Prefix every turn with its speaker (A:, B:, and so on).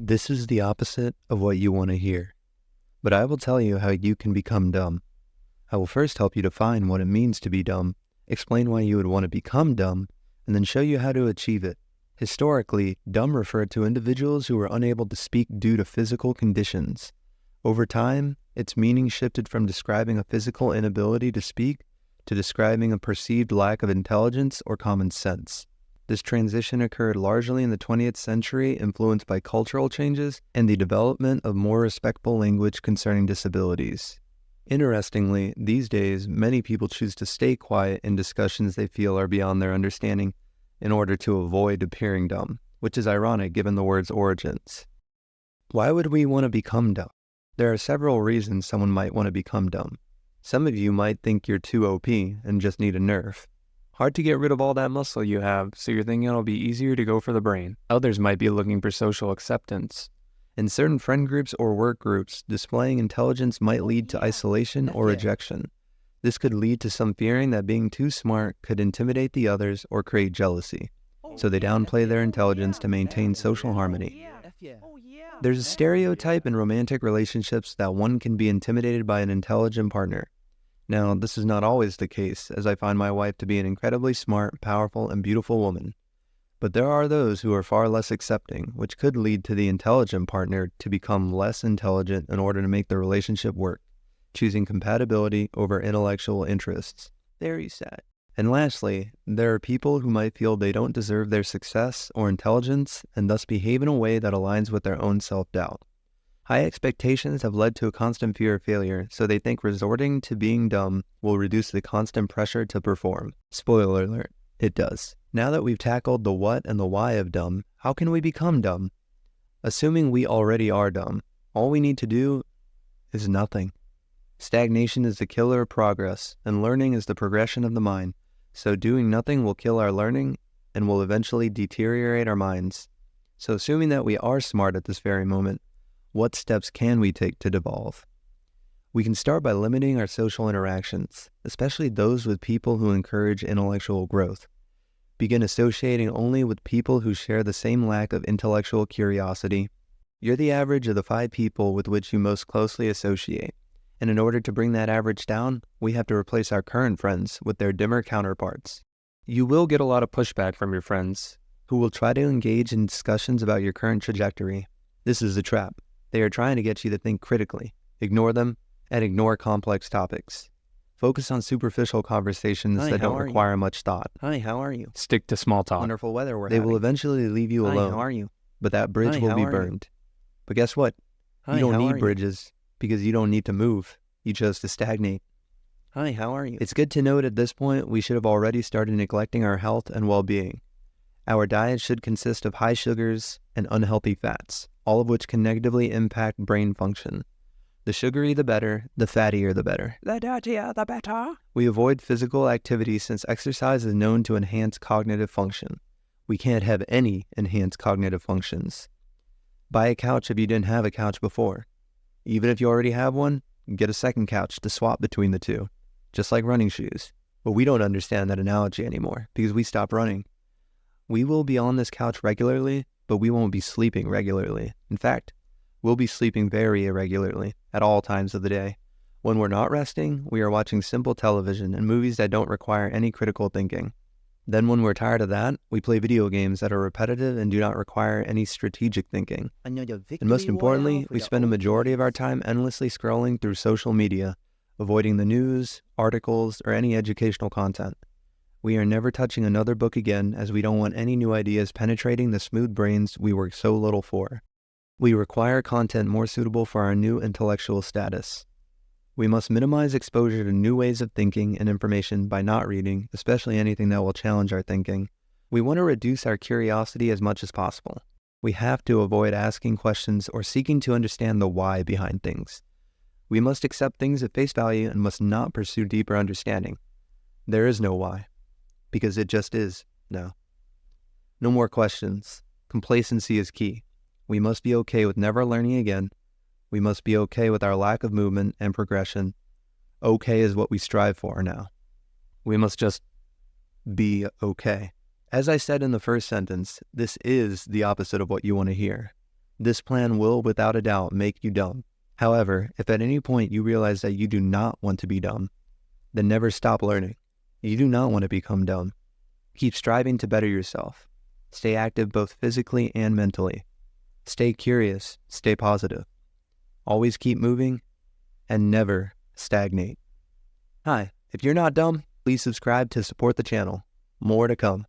A: This is the opposite of what you want to hear, but I will tell you how you can become dumb. I will first help you define what it means to be dumb, explain why you would want to become dumb, and then show you how to achieve it. Historically, dumb referred to individuals who were unable to speak due to physical conditions. Over time, its meaning shifted from describing a physical inability to speak to describing a perceived lack of intelligence or common sense. This transition occurred largely in the 20th century, influenced by cultural changes and the development of more respectful language concerning disabilities. Interestingly, these days, many people choose to stay quiet in discussions they feel are beyond their understanding in order to avoid appearing dumb, which is ironic given the word's origins. Why would we want to become dumb? There are several reasons someone might want to become dumb. Some of you might think you're too OP and just need a nerf. Hard to get rid of all that muscle you have, so you're thinking it'll be easier to go for the brain. Others might be looking for social acceptance. In certain friend groups or work groups, displaying intelligence might lead to isolation or rejection. This could lead to some fearing that being too smart could intimidate the others or create jealousy, so they downplay their intelligence to maintain social harmony. There's a stereotype in romantic relationships that one can be intimidated by an intelligent partner. Now, this is not always the case, as I find my wife to be an incredibly smart, powerful, and beautiful woman. But there are those who are far less accepting, which could lead to the intelligent partner to become less intelligent in order to make the relationship work, choosing compatibility over intellectual interests. Very sad. And lastly, there are people who might feel they don't deserve their success or intelligence and thus behave in a way that aligns with their own self-doubt. High expectations have led to a constant fear of failure, so they think resorting to being dumb will reduce the constant pressure to perform. Spoiler alert, it does. Now that we've tackled the what and the why of dumb, how can we become dumb? Assuming we already are dumb, all we need to do is nothing. Stagnation is the killer of progress, and learning is the progression of the mind, so doing nothing will kill our learning and will eventually deteriorate our minds. So assuming that we are smart at this very moment, what steps can we take to devolve? We can start by limiting our social interactions, especially those with people who encourage intellectual growth. Begin associating only with people who share the same lack of intellectual curiosity. You're the average of the 5 people with which you most closely associate, and in order to bring that average down, we have to replace our current friends with their dimmer counterparts. You will get a lot of pushback from your friends, who will try to engage in discussions about your current trajectory. This is a trap. They are trying to get you to think critically, ignore them, and ignore complex topics. Focus on superficial conversations that don't require much thought.
B: Hi, how are you?
A: Stick to small talk.
B: Wonderful weather we're
A: They
B: having.
A: will eventually leave you
B: Hi,
A: alone,
B: how are you?
A: but that bridge
B: Hi,
A: will
B: how
A: be
B: are you?
A: burned. But guess what?
B: Hi,
A: You don't
B: how are
A: need
B: you?
A: bridges because you don't need to move. You chose to stagnate.
B: Hi, how are you?
A: It's good to note at this point we should have already started neglecting our health and well-being. Our diet should consist of high sugars and unhealthy fats, all of which can negatively impact brain function. The sugary the better, the fattier the better.
B: The dirtier, the better.
A: We avoid physical activity since exercise is known to enhance cognitive function. We can't have any enhanced cognitive functions. Buy a couch if you didn't have a couch before. Even if you already have one, get a second couch to swap between the two, just like running shoes. But we don't understand that analogy anymore because we stopped running. We will be on this couch regularly, but we won't be sleeping regularly. In fact, we'll be sleeping very irregularly at all times of the day. When we're not resting, we are watching simple television and movies that don't require any critical thinking. Then when we're tired of that, we play video games that are repetitive and do not require any strategic thinking. And most importantly, we spend a majority of our time endlessly scrolling through social media, avoiding the news, articles, or any educational content. We are never touching another book again as we don't want any new ideas penetrating the smooth brains we work so little for. We require content more suitable for our new intellectual status. We must minimize exposure to new ways of thinking and information by not reading, especially anything that will challenge our thinking. We want to reduce our curiosity as much as possible. We have to avoid asking questions or seeking to understand the why behind things. We must accept things at face value and must not pursue deeper understanding. There is no why, because it just is now. No more questions. Complacency is key. We must be okay with never learning again. We must be okay with our lack of movement and progression. Okay is what we strive for now. We must just be okay. As I said in the first sentence, this is the opposite of what you want to hear. This plan will, without a doubt, make you dumb. However, if at any point you realize that you do not want to be dumb, then never stop learning. You do not want to become dumb. Keep striving to better yourself. Stay active both physically and mentally. Stay curious, stay positive. Always keep moving, and never stagnate. Hi, if you're not dumb, please subscribe to support the channel. More to come.